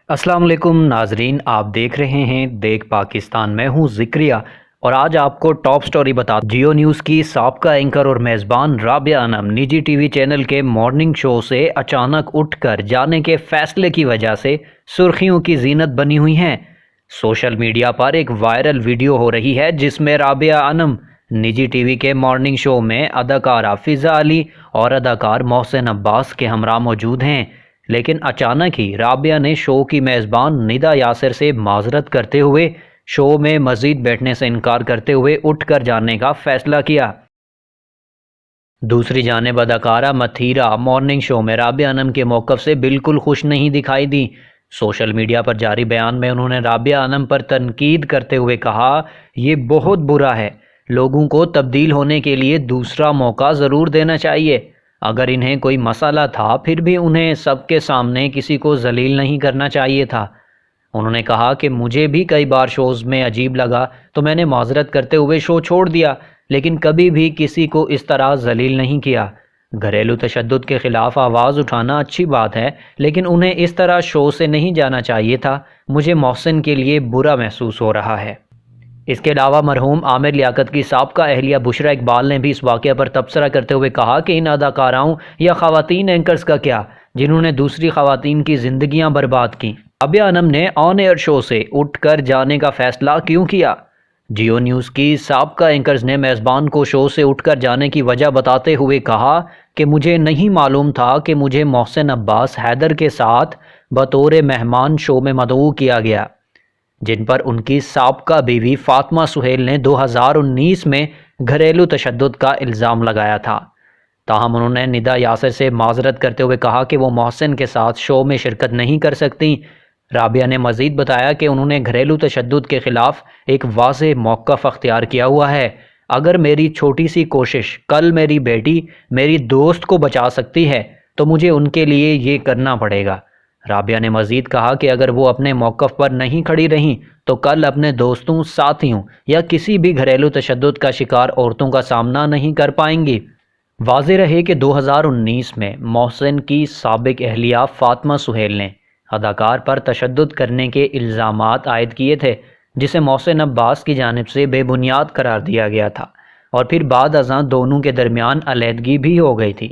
السلام علیکم ناظرین، آپ دیکھ رہے ہیں دیکھ پاکستان۔ میں ہوں ذکریہ اور آج آپ کو ٹاپ سٹوری بتا جیو نیوز کی سابقہ اینکر اور میزبان رابعہ انم نجی ٹی وی چینل کے مارننگ شو سے اچانک اٹھ کر جانے کے فیصلے کی وجہ سے سرخیوں کی زینت بنی ہوئی ہیں۔ سوشل میڈیا پر ایک وائرل ویڈیو ہو رہی ہے جس میں رابعہ انم نجی ٹی وی کے مارننگ شو میں اداکارہ فضا علی اور اداکار محسن عباس کے ہمراہ موجود ہیں، لیکن اچانک ہی رابعہ نے شو کی میزبان ندا یاسر سے معذرت کرتے ہوئے شو میں مزید بیٹھنے سے انکار کرتے ہوئے اٹھ کر جانے کا فیصلہ کیا۔ دوسری جانب اداکارہ متھیرا مارننگ شو میں رابعہ انم کے موقف سے بالکل خوش نہیں دکھائی دی۔ سوشل میڈیا پر جاری بیان میں انہوں نے رابعہ انم پر تنقید کرتے ہوئے کہا، یہ بہت برا ہے، لوگوں کو تبدیل ہونے کے لیے دوسرا موقع ضرور دینا چاہیے۔ اگر انہیں کوئی مسئلہ تھا پھر بھی انہیں سب کے سامنے کسی کو ذلیل نہیں کرنا چاہیے تھا۔ انہوں نے کہا کہ مجھے بھی کئی بار شوز میں عجیب لگا تو میں نے معذرت کرتے ہوئے شو چھوڑ دیا، لیکن کبھی بھی کسی کو اس طرح ذلیل نہیں کیا۔ گھریلو تشدد کے خلاف آواز اٹھانا اچھی بات ہے، لیکن انہیں اس طرح شو سے نہیں جانا چاہیے تھا۔ مجھے محسن کے لیے برا محسوس ہو رہا ہے۔ اس کے علاوہ مرحوم عامر لیاقت کی سابقہ اہلیہ بشریٰ اقبال نے بھی اس واقعہ پر تبصرہ کرتے ہوئے کہا کہ ان اداکاراؤں یا خواتین اینکرز کا کیا جنہوں نے دوسری خواتین کی زندگیاں برباد کیں۔ رابعہ انم نے آن ایئر شو سے اٹھ کر جانے کا فیصلہ کیوں کیا؟ جیو نیوز کی سابقہ اینکرز نے میزبان کو شو سے اٹھ کر جانے کی وجہ بتاتے ہوئے کہا کہ مجھے نہیں معلوم تھا کہ مجھے محسن عباس حیدر کے ساتھ بطور مہمان شو میں مدعو کیا گیا، جن پر ان کی سابقہ بیوی فاطمہ سہیل نے 2019 میں گھریلو تشدد کا الزام لگایا تھا۔ تاہم انہوں نے ندا یاسر سے معذرت کرتے ہوئے کہا کہ وہ محسن کے ساتھ شو میں شرکت نہیں کر سکتی۔ رابعہ نے مزید بتایا کہ انہوں نے گھریلو تشدد کے خلاف ایک واضح موقف اختیار کیا ہوا ہے۔ اگر میری چھوٹی سی کوشش کل میری بیٹی، میری دوست کو بچا سکتی ہے تو مجھے ان کے لیے یہ کرنا پڑے گا۔ رابعہ نے مزید کہا کہ اگر وہ اپنے موقف پر نہیں کھڑی رہیں تو کل اپنے دوستوں، ساتھیوں یا کسی بھی گھریلو تشدد کا شکار عورتوں کا سامنا نہیں کر پائیں گی۔ واضح رہے کہ 2019 میں محسن کی سابق اہلیہ فاطمہ سہیل نے اداکار پر تشدد کرنے کے الزامات عائد کیے تھے، جسے محسن عباس کی جانب سے بے بنیاد قرار دیا گیا تھا، اور پھر بعد ازاں دونوں کے درمیان علیحدگی بھی ہو گئی تھی۔